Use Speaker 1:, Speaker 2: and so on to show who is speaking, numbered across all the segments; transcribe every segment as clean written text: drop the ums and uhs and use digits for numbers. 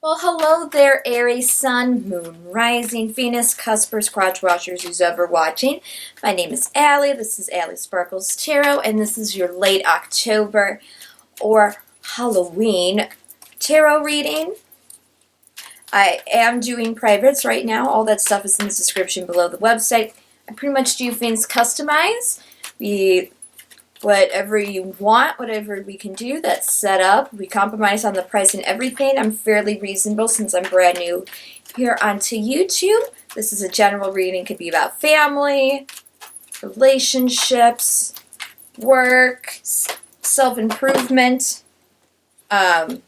Speaker 1: Well, hello there, Aries, Sun, Moon, Rising, Venus, Cuspers, Crotch Watchers, who's ever watching. My name is Allie. This is Allie Sparkles Tarot, and this is your late October or Halloween tarot reading. I am doing privates right now. All that stuff is in the description below the website. I pretty much do things customized. Whatever you want, whatever we can do, that's set up. We compromise on the price and everything. I'm fairly reasonable since I'm brand new here onto YouTube. This is a general reading. It could be about family, relationships, work, self-improvement, all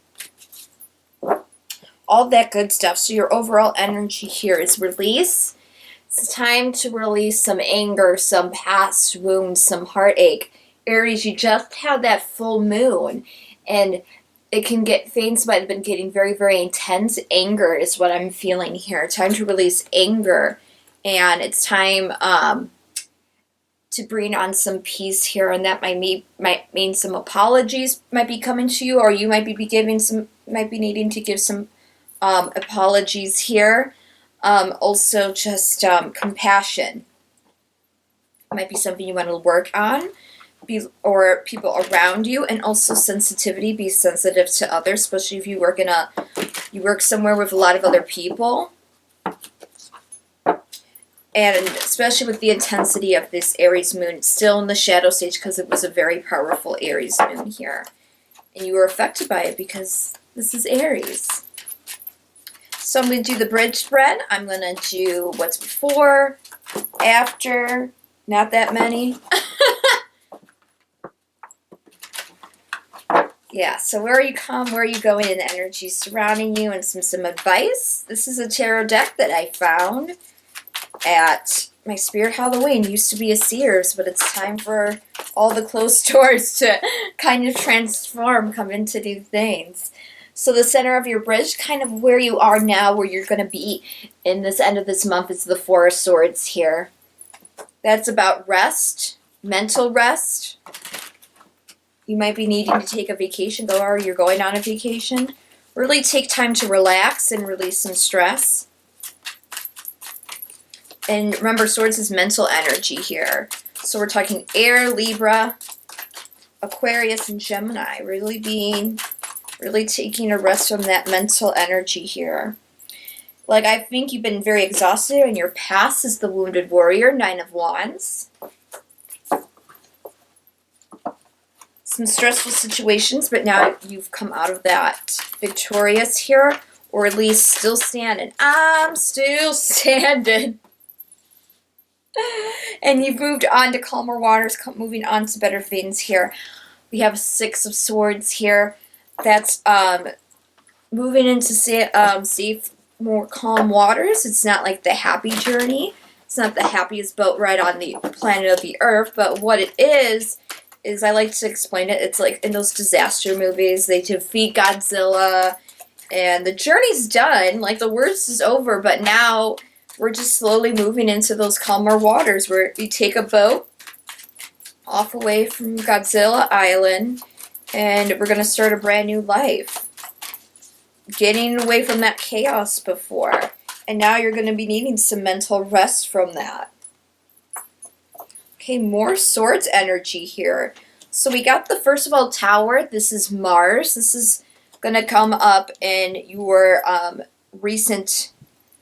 Speaker 1: that good stuff. So your overall energy here is release. It's time to release some anger, some past wounds, some heartache. Aries, you just had that full moon, and it can get, things might have been getting very, very intense. Anger is what I'm feeling here. Time to release anger, and it's time to bring on some peace here, and that might mean some apologies might be coming to you, or you might be needing to give some apologies here. Also, just compassion might be something you want to work on. Or people around you, and also sensitivity. Be sensitive to others, especially if you work somewhere with a lot of other people, and especially with the intensity of this Aries moon. It's still in the shadow stage because it was a very powerful Aries moon here, and you were affected by it because this is Aries. So I'm going to do the bridge spread. I'm going to do what's before, after, not that many. Yeah, so where you come, where you going, and the energy surrounding you, and some advice. This is a tarot deck that I found at my Spirit Halloween. Used to be a Sears, but it's time for all the closed doors to kind of transform, come into new things. So the center of your bridge, kind of where you are now, where you're going to be in this end of this month, is the Four of Swords here. That's about rest, mental rest. You might be needing to take a vacation, or you're going on a vacation. Really take time to relax and release some stress. And remember, Swords is mental energy here. So we're talking Air, Libra, Aquarius, and Gemini. Really taking a rest from that mental energy here. Like, I think you've been very exhausted, and your past is the Wounded Warrior, Nine of Wands. Some stressful situations, but now you've come out of that victorious here, or at least still standing. I'm still standing. And you've moved on to calmer waters, moving on to better things here. We have Six of Swords here. That's moving into safe, more calm waters. It's not like the happy journey. It's not the happiest boat ride on the planet of the Earth, but what it is I like to explain it. It's like in those disaster movies, they defeat Godzilla, and the journey's done. Like, the worst is over, but now we're just slowly moving into those calmer waters where you take a boat off away from Godzilla Island, and we're going to start a brand new life. Getting away from that chaos before, and now you're going to be needing some mental rest from that. Okay, more Swords energy here. So we got the, first of all, Tower. This is Mars. This is going to come up in your recent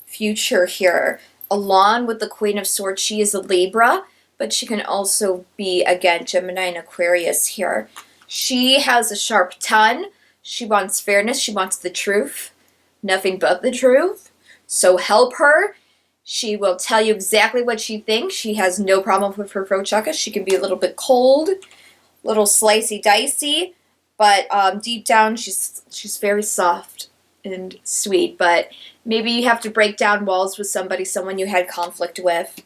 Speaker 1: future here, along with the Queen of Swords. She is a Libra, but she can also be, again, Gemini and Aquarius here. She has a sharp tongue. She wants fairness. She wants the truth. Nothing but the truth. So help her. She will tell you exactly what she thinks. She has no problem with her throat chakra. She can be a little bit cold, a little slicey dicey, but deep down she's very soft and sweet. But maybe you have to break down walls with someone you had conflict with.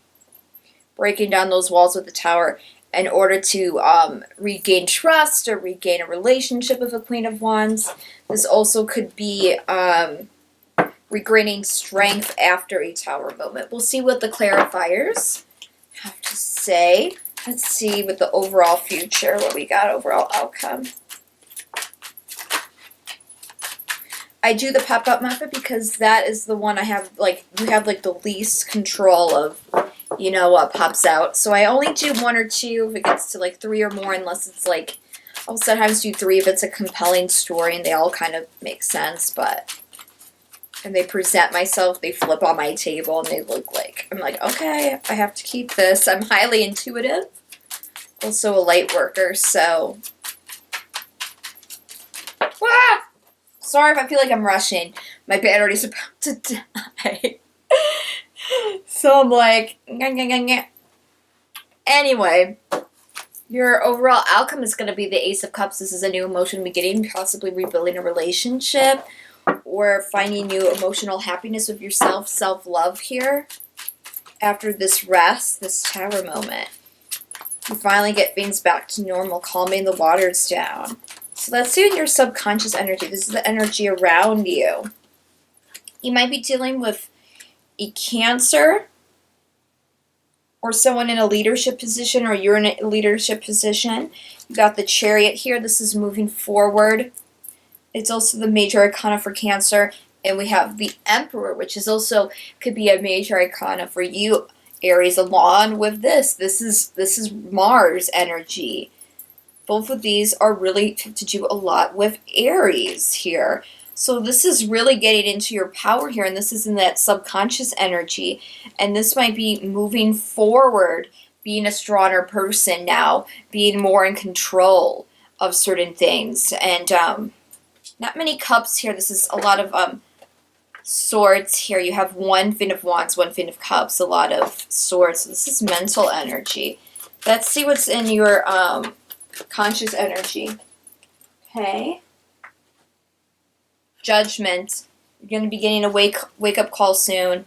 Speaker 1: Breaking down those walls with the Tower in order to regain trust or regain a relationship with a Queen of Wands. This also could be regaining strength after a Tower moment. We'll see what the clarifiers have to say. Let's see with the overall future, what we got, overall outcome. I do the pop-up method because that is the one I have, like, you have, like, the least control of, you know, what pops out. So I only do 1 or 2 if it gets to, like, 3 or more, unless it's, like, I'll sometimes do 3 if it's a compelling story and they all kind of make sense, but, and they present myself, they flip on my table, and they look like, I'm like, okay, I have to keep this. I'm highly intuitive, also a light worker, so, ah! Sorry if I feel like I'm rushing. My battery's about to die. So I'm like, nyah. Anyway, your overall outcome is going to be the Ace of Cups. This is a new emotion beginning, possibly rebuilding a relationship or finding new emotional happiness with yourself, self-love here. After this rest, this tower moment, you finally get things back to normal, calming the waters down. So let's see in your subconscious energy. This is the energy around you. You might be dealing with a Cancer or someone in a leadership position, or you're in a leadership position. You got the Chariot here. This is moving forward. It's also the major arcana for Cancer. And we have the Emperor, which is also could be a major arcana for you, Aries, along with this. This is Mars energy. Both of these are really to do a lot with Aries here. So this is really getting into your power here, and this is in that subconscious energy. And this might be moving forward, being a stronger person now, being more in control of certain things. And not many cups here. This is a lot of swords here. You have 1 Fin of Wands, 1 Fin of Cups, a lot of swords. So this is mental energy. Let's see what's in your conscious energy. Okay. Judgment. You're going to be getting a wake up call soon.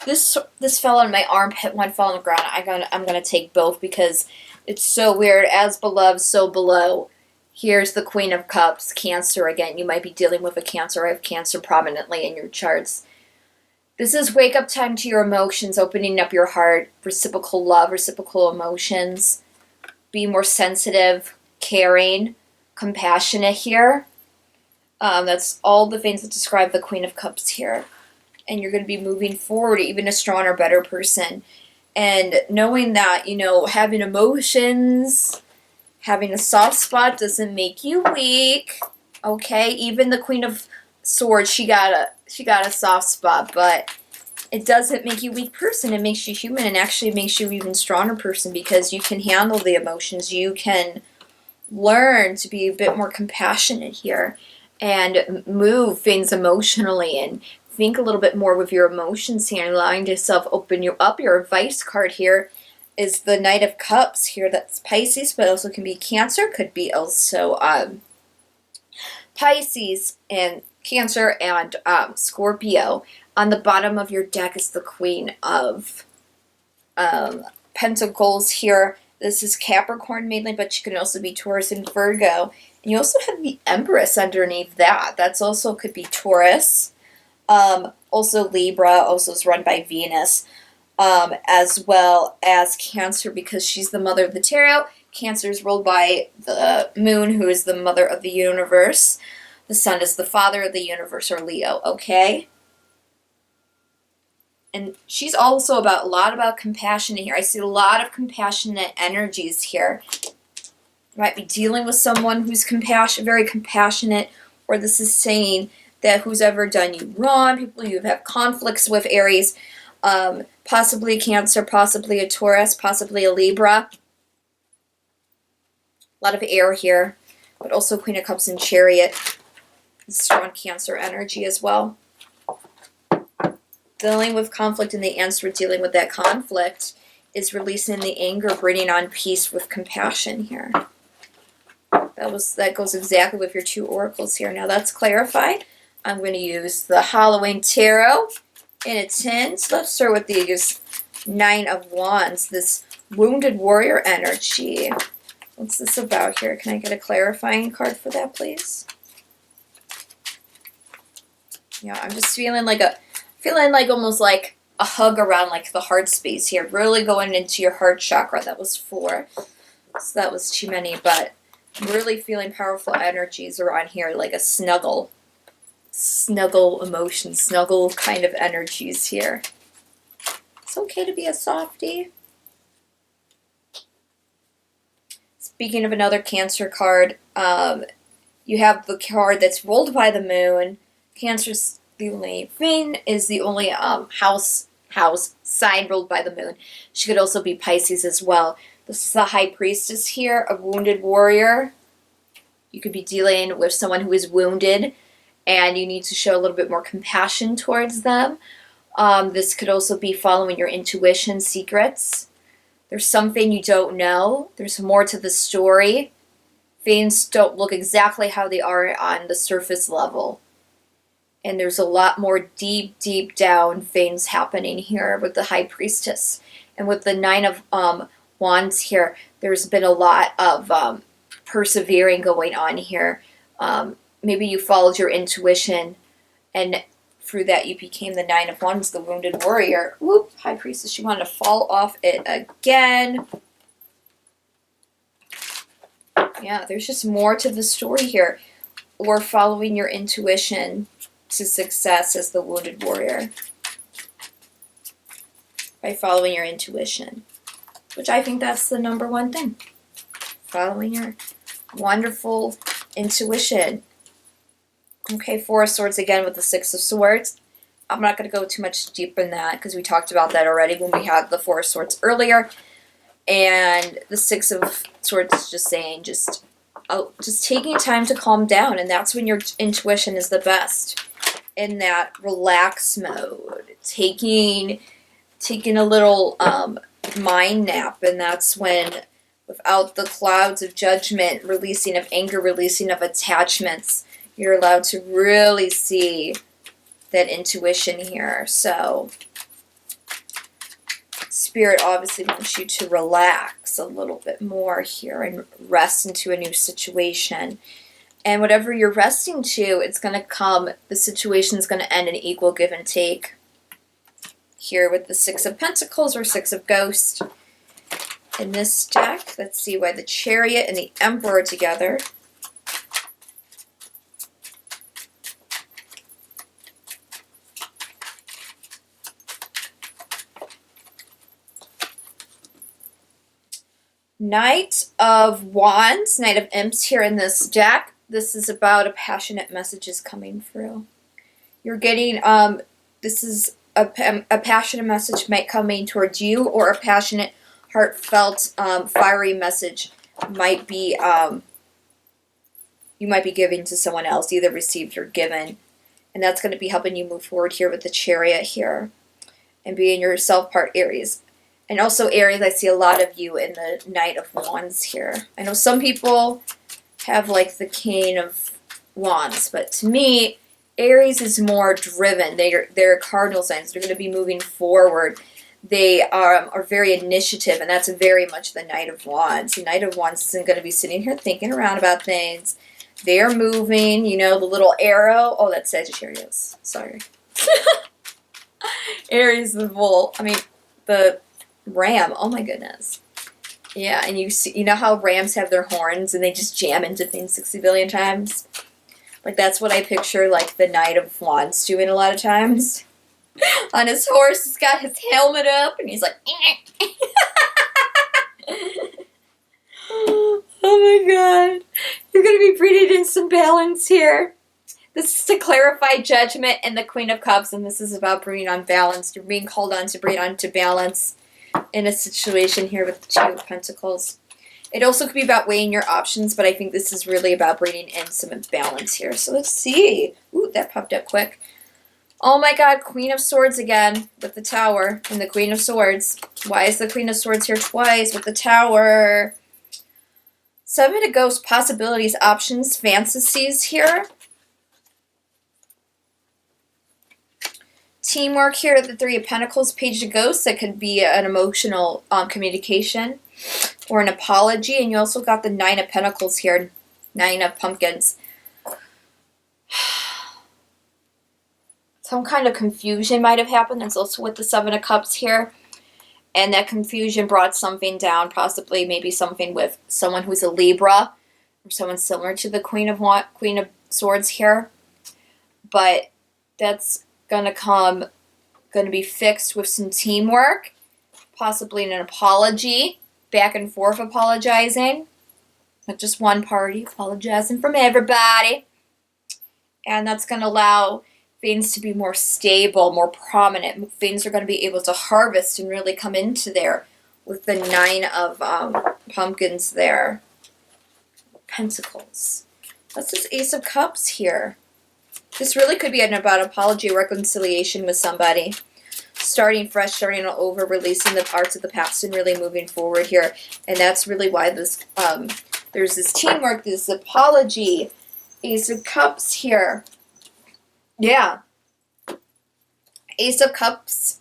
Speaker 1: This fell on my armpit, one fell on the ground. I'm gonna take both because it's so weird. As beloved, so below. Here's the Queen of Cups, Cancer again. You might be dealing with a Cancer. I have Cancer prominently in your charts. This is wake up time to your emotions, opening up your heart, reciprocal love, reciprocal emotions. Be more sensitive, caring, compassionate here. That's all the things that describe the Queen of Cups here. And you're going to be moving forward, even a stronger, better person. And knowing that, you know, having emotions, having a soft spot doesn't make you weak. Okay? Even the Queen of Swords, she got a soft spot, but it doesn't make you a weak person. It makes you human, and actually makes you an even stronger person because you can handle the emotions. You can learn to be a bit more compassionate here and move things emotionally and think a little bit more with your emotions here and allowing yourself open you up. Your advice card here is the Knight of Cups here. That's Pisces, but also can be Cancer. Could be also Pisces and Cancer and Scorpio. On the bottom of your deck is the Queen of Pentacles here. This is Capricorn mainly, but you can also be Taurus and Virgo. And you also have the Empress underneath that. That's also could be Taurus. Also Libra, also is run by Venus. As well as Cancer, because she's the mother of the tarot. Cancer is ruled by the moon, who is the mother of the universe. The sun is the father of the universe, or Leo, okay? And she's also a lot about compassion here. I see a lot of compassionate energies here. You might be dealing with someone who's very compassionate, or this is saying that who's ever done you wrong, people you've had conflicts with, Aries, possibly a Cancer, possibly a Taurus, possibly a Libra. A lot of air here, but also Queen of Cups and Chariot. Strong Cancer energy as well. Dealing with conflict, and the answer to dealing with that conflict is releasing the anger, bringing on peace with compassion here. That goes exactly with your 2 oracles here. Now that's clarified. I'm going to use the Halloween Tarot in a tin. So let's start with these 9 of Wands, this wounded warrior energy. What's this about here? Can I get a clarifying card for that, please? Yeah, I'm just feeling like almost like a hug around like the heart space here, really going into your heart chakra. That was 4, so that was too many, but I'm really feeling powerful energies around here, like a snuggle snuggle emotions, snuggle kind of energies here. It's okay to be a softie. Speaking of another Cancer card, you have the card that's rolled by the moon. Cancer's the only thing, is the only house sign rolled by the moon. She could also be Pisces as well. This is the High Priestess here, a wounded warrior. You could be dealing with someone who is wounded, and you need to show a little bit more compassion towards them. This could also be following your intuition, secrets. There's something you don't know. There's more to the story. Things don't look exactly how they are on the surface level. And there's a lot more deep, deep down things happening here with the High Priestess. And with the Nine of Wands here, there's been a lot of persevering going on here. Maybe you followed your intuition, and through that you became the Nine of Wands, the wounded warrior. Whoop, High Priestess, you want to fall off it again. Yeah, there's just more to the story here. Or following your intuition to success as the wounded warrior. By following your intuition. Which I think that's the number one thing. Following your wonderful intuition. Okay, Four of Swords again with the Six of Swords. I'm not going to go too much deeper in that because we talked about that already when we had the Four of Swords earlier. And the Six of Swords is just saying, just taking time to calm down, and that's when your intuition is the best. In that relax mode, taking a little mind nap, and that's when, without the clouds of judgment, releasing of anger, releasing of attachments, you're allowed to really see that intuition here. So Spirit obviously wants you to relax a little bit more here and rest into a new situation. And whatever you're resting to, it's going to come, the situation's going to end in equal give and take. Here with the Six of Pentacles or Six of Ghosts. In this deck, let's see why the Chariot and the Emperor together. Knight of Wands, Knight of Imps here in this deck. This is about a passionate messages coming through. You're getting, this is a passionate message might coming towards you, or a passionate, heartfelt, fiery message might be, you might be giving to someone else, either received or given. And that's going to be helping you move forward here with the Chariot here. And being yourself part Aries. And also Aries, I see a lot of you in the Knight of Wands here. I know some people have like the King of Wands, but to me, Aries is more driven. They're cardinal signs. They're going to be moving forward. They are very initiative, and that's very much the Knight of Wands. The Knight of Wands isn't going to be sitting here thinking around about things. They are moving, you know, the little arrow. Oh, that's Sagittarius. Sorry. Aries the bull. I mean, the ram. Oh my goodness. Yeah, and you know how rams have their horns and they just jam into things 60 billion times? Like, that's what I picture, like, the Knight of Wands doing a lot of times. On his horse, he's got his helmet up, and he's like, oh my god. You're going to be breathing in some balance here. This is to clarify judgment and the Queen of Cups, and this is about bringing on balance. You're being called on to bring on to balance in a situation here with the Two of Pentacles. It also could be about weighing your options, but I think this is really about bringing in some balance here. So let's see. Ooh, that popped up quick. Oh my god, Queen of Swords again with the Tower and the Queen of Swords. Why is the Queen of Swords here twice with the Tower? Seven of Ghosts, possibilities, options, fantasies here. Teamwork here, the Three of Pentacles, Page of Ghosts. That could be an emotional communication or an apology. And you also got the Nine of Pentacles here, Nine of Pumpkins. Some kind of confusion might have happened. It's also with the Seven of Cups here. And that confusion brought something down, possibly maybe something with someone who's a Libra, or someone similar to the Queen of Swords here. but that's gonna be fixed with some teamwork, possibly an apology, back and forth apologizing, not just one party, apologizing from everybody. And that's going to allow things to be more stable, more prominent. Things are going to be able to harvest and really come into there with the 9 of pumpkins there. Pentacles. What's this Ace of Cups here? This really could be about apology, reconciliation with somebody. Starting fresh, starting over, releasing the parts of the past and really moving forward here. And that's really why this there's this teamwork, this apology. Ace of Cups here. Yeah. Ace of Cups.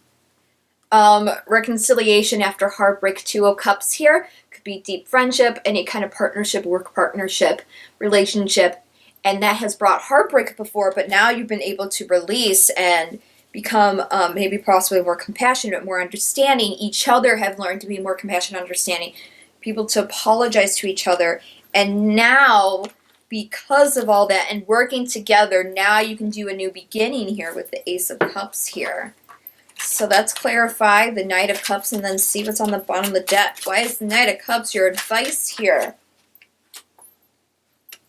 Speaker 1: Reconciliation after heartbreak. 2 of Cups here. Could be deep friendship, any kind of partnership, work partnership, relationship. And that has brought heartbreak before, but now you've been able to release and become maybe possibly more compassionate, more understanding. Each other have learned to be more compassionate, understanding. People to apologize to each other. And now, because of all that and working together, now you can do a new beginning here with the Ace of Cups here. So let's clarify the Knight of Cups and then see what's on the bottom of the deck. Why is the Knight of Cups your advice here?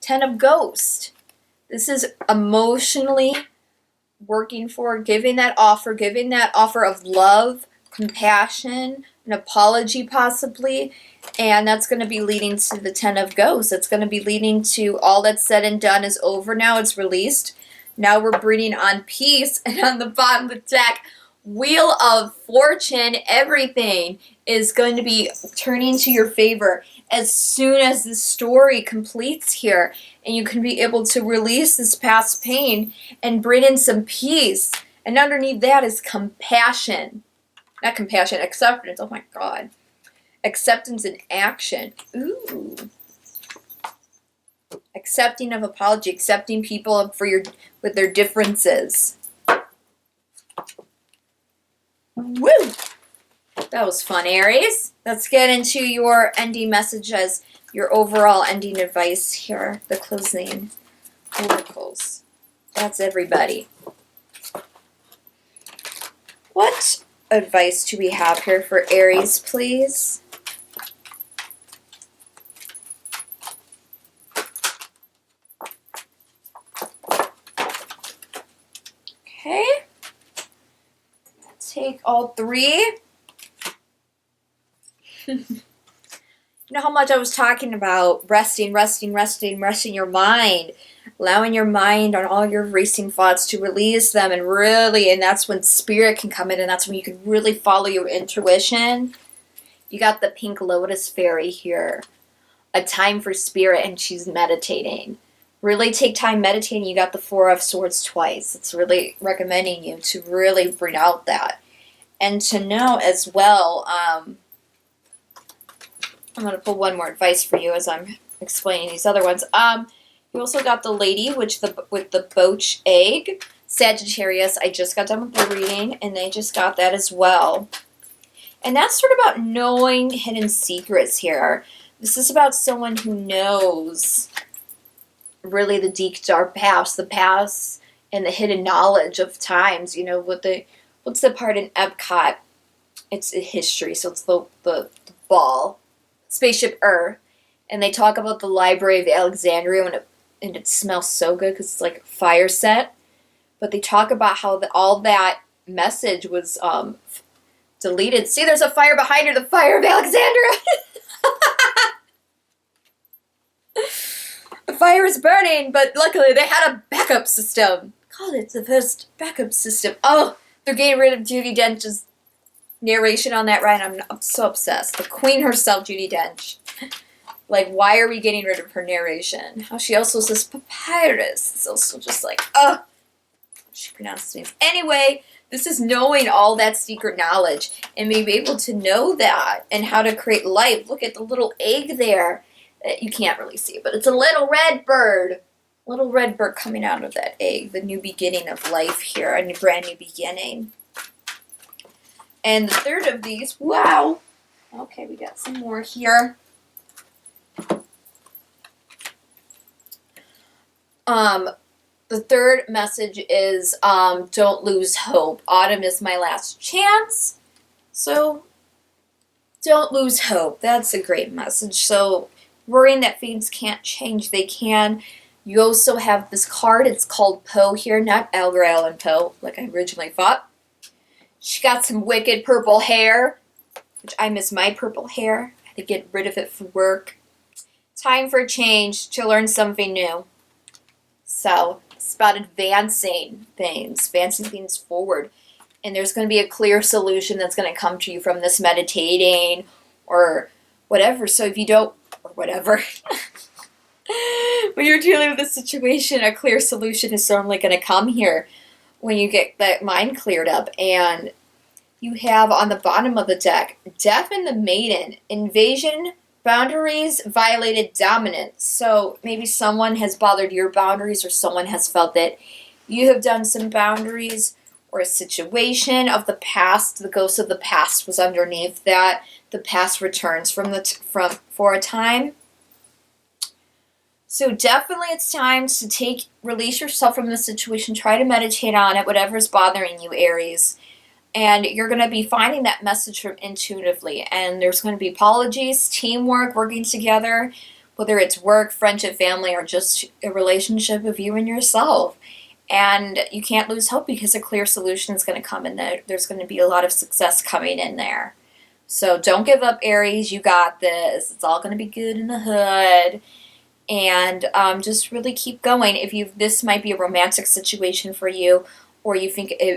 Speaker 1: 10 of Ghost. This is emotionally working for, giving that offer of love, compassion, an apology possibly, and that's going to be leading to the 10 of Ghosts. It's going to be leading to all that's said and done is over now. It's released. Now we're breathing on peace, and on the bottom of the deck, Wheel of Fortune. Everything is going to be turning to your favor as soon as this story completes here, and you can be able to release this past pain and bring in some peace. And underneath that is compassion. Not compassion, acceptance. Oh my God. Acceptance in action. Ooh. Accepting of apology, accepting people with their differences. Woo! That was fun, Aries. Let's get into your ending messages, your overall ending advice here, the closing oracles. That's everybody. What advice do we have here for Aries, please? Okay. Take all 3. You know how much I was talking about resting your mind, allowing your mind on all your racing thoughts to release them and that's when spirit can come in, and that's when you can really follow your intuition. You got the pink lotus fairy here, a time for spirit, and she's meditating. Really take time meditating. You got the 4 of Swords twice. It's really recommending you to really bring out that. And to know as well, I'm going to pull one more advice for you as I'm explaining these other ones. You also got the lady with the boach egg, Sagittarius. I just got done with the reading, and they just got that as well. And that's sort of about knowing hidden secrets here. This is about someone who knows really the deep, dark past, the past and the hidden knowledge of times. You know, what's the part in Epcot? It's a history, so it's the ball. Spaceship Earth. And they talk about the Library of Alexandria, and it smells so good because it's like a fire set. But they talk about how all that message was deleted. See, there's a fire behind her, the Fire of Alexandria. The fire is burning, but luckily they had a backup system. God, it's the first backup system. Oh, they're getting rid of Judi Dench's narration on that ride. I'm so obsessed. The queen herself, Judi Dench. Like, why are we getting rid of her narration? How she also says papyrus. It's also just like, oh, she pronounces things. Anyway, this is knowing all that secret knowledge and being able to know that and how to create life. Look at the little egg there that you can't really see, but it's a little red bird. Little red bird coming out of that egg. The new beginning of life here, a brand new beginning. And the third of these, wow. Okay, we got some more here. The third message is don't lose hope. Autumn is my last chance. So don't lose hope. That's a great message. So worrying that things can't change, they can. You also have this card. It's called Poe here, not Edgar Allan Poe, like I originally thought. She got some wicked purple hair, which I miss my purple hair. I had to get rid of it for work. Time for a change, to learn something new. So it's about advancing things forward. And there's going to be a clear solution that's going to come to you from this meditating or whatever. So if you don't, or whatever, when you're dealing with a situation, a clear solution is certainly going to come here when you get that mind cleared up. And you have on the bottom of the deck, Death and the Maiden, invasion, boundaries, violated, dominance. So maybe someone has bothered your boundaries, or someone has felt that you have done some boundaries, or a situation of the past. The ghost of the past was underneath that. The past returns for a time. So definitely it's time to release yourself from the situation. Try to meditate on it, whatever's bothering you, Aries. And you're going to be finding that message from intuitively. And there's going to be apologies, teamwork, working together, whether it's work, friendship, family, or just a relationship of you and yourself. And you can't lose hope, because a clear solution is going to come in there. There's going to be a lot of success coming in there. So don't give up, Aries. You got this. It's all going to be good in the hood. And just really keep going. This might be a romantic situation for you, or you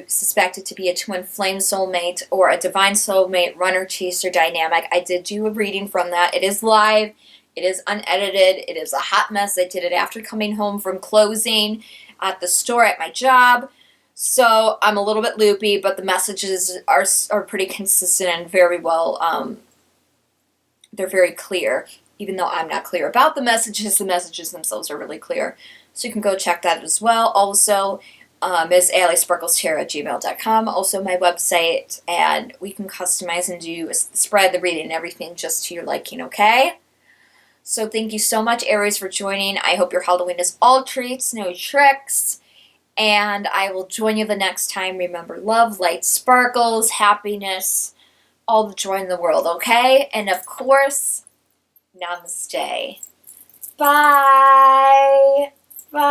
Speaker 1: suspect it to be a twin flame soulmate or a divine soulmate, runner, chaser dynamic. I did do a reading from that. It is live. It is unedited. It is a hot mess. I did it after coming home from closing at the store at my job. So I'm a little bit loopy, but the messages are pretty consistent and very well, they're very clear. Even though I'm not clear about the messages themselves are really clear. So you can go check that as well. Also, Ms. AllieSparklesTarot@gmail.com. Also my website, and we can customize and do spread the reading and everything just to your liking, okay? So thank you so much, Aries, for joining. I hope your Halloween is all treats, no tricks. And I will join you the next time. Remember, love, light, sparkles, happiness, all the joy in the world, okay? And of course, namaste. Bye. Bye.